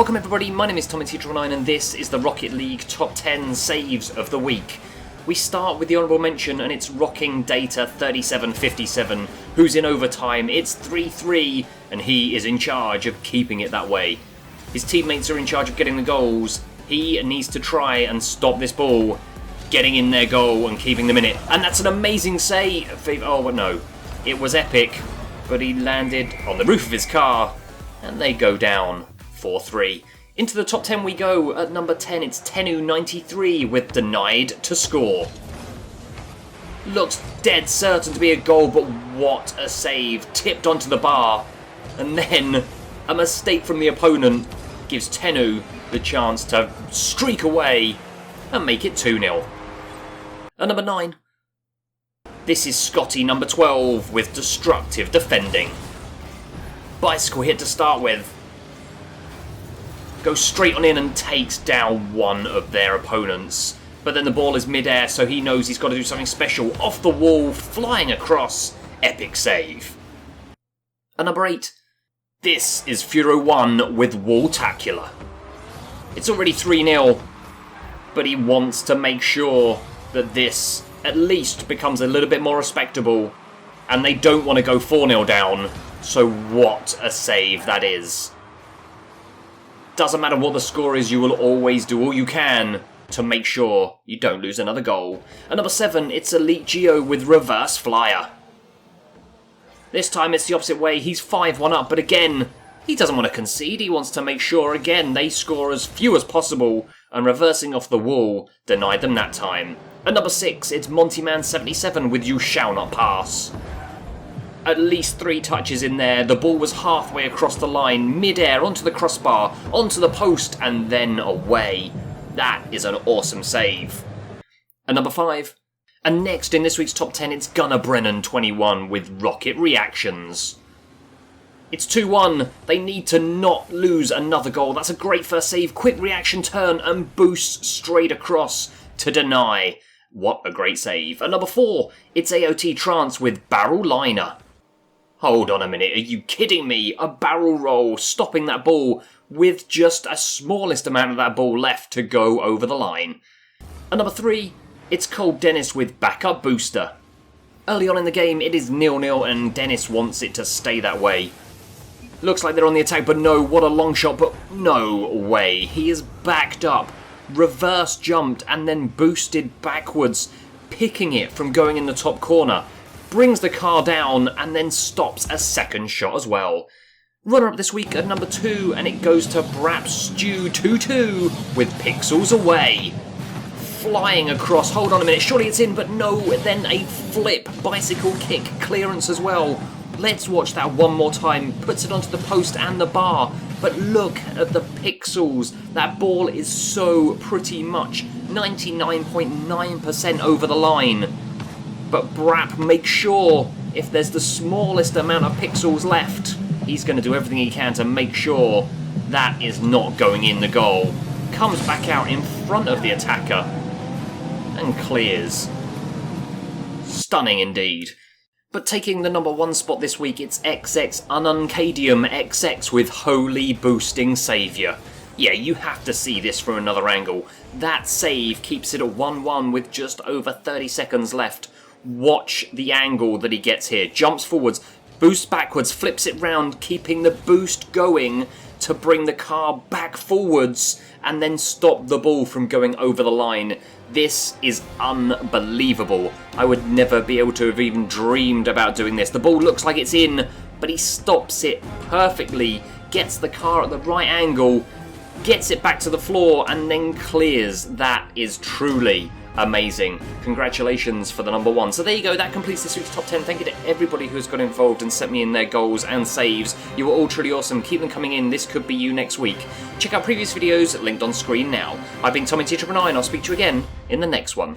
Welcome everybody, my name is AOT-TRANCE and this is the Rocket League Top 10 Saves of the Week. We start with the honourable mention and it's Rocking Data 3757, who's in overtime. It's 3-3 and he is in charge of keeping it that way. His teammates are in charge of getting the goals. He needs to try and stop this ball getting in their goal and keeping them in it. And that's an amazing save. Oh no, it was epic, but he landed on the roof of his car and they go down 4-3. Into the top 10 we go. At number 10, it's Tenu93 with Denied to Score. Looks dead certain to be a goal, but what a save. Tipped onto the bar. And then a mistake from the opponent gives Tenu the chance to streak away and make it 2-0. At number 9, this is Scotty number 12 with Destructive Defending. Bicycle hit to start with. Goes straight on in and takes down one of their opponents. But then the ball is mid-air, so he knows he's got to do something special. Off the wall, flying across. Epic save. At number 8, this is Furo1 with Walltacular. It's already 3-0, but he wants to make sure that this at least becomes a little bit more respectable. And they don't want to go 4-0 down, so what a save that is. Doesn't matter what the score is, you will always do all you can to make sure you don't lose another goal. At number 7, it's ELITEGIO with Reverse Flyer. This time it's the opposite way. He's 5-1 up, but again, he doesn't want to concede. He wants to make sure, again, they score as few as possible, and reversing off the wall denied them that time. At number 6, it's Montyman77 with You Shall Not Pass. At least 3 touches in there. The ball was halfway across the line, mid-air, onto the crossbar, onto the post, and then away. That is an awesome save. At number 5, and next in this week's top 10, it's Gunnar Brennan 21 with Rocket Reactions. It's 2-1. They need to not lose another goal. That's a great first save. Quick reaction turn and boost straight across to deny. What a great save. At number 4, it's AOT-TRANCE with Barrel Liner. Hold on a minute, are you kidding me? A barrel roll, stopping that ball with just a smallest amount of that ball left to go over the line. At number 3, it's COLDDENNIS with Backup Booster. Early on in the game, it is 0-0 and Dennis wants it to stay that way. Looks like they're on the attack, but no, what a long shot, but no way. He is backed up, reverse jumped, and then boosted backwards, picking it from going in the top corner. Brings the car down and then stops a second shot as well. Runner-up this week at number 2, and it goes to Brap Stew 2-2 with Pixels Away. Flying across, hold on a minute, surely it's in, but no, then a flip bicycle kick clearance as well. Let's watch that one more time. Puts it onto the post and the bar, but look at the pixels. That ball is so pretty much 99.9% over the line. But Brap makes sure if there's the smallest amount of pixels left, he's going to do everything he can to make sure that is not going in the goal. Comes back out in front of the attacker and clears. Stunning indeed. But taking the number 1 spot this week, it's XX Ununcadium XX with Holy Boosting Saviour. Yeah, you have to see this from another angle. That save keeps it at 1-1 with just over 30 seconds left. Watch the angle that he gets here. Jumps forwards, boosts backwards, flips it round, keeping the boost going to bring the car back forwards and then stop the ball from going over the line. This is unbelievable. I would never be able to have even dreamed about doing this. The ball looks like it's in, but he stops it perfectly, gets the car at the right angle, gets it back to the floor, and then clears. That is truly amazing. Congratulations for the number 1. So there you go, that completes this week's top 10. Thank you to everybody who's got involved and sent me in their goals and saves. You were all truly awesome. Keep them coming in. This could be you next week. Check out previous videos linked on screen now. I've been AOT-TRANCE and I'll speak to you again in the next one.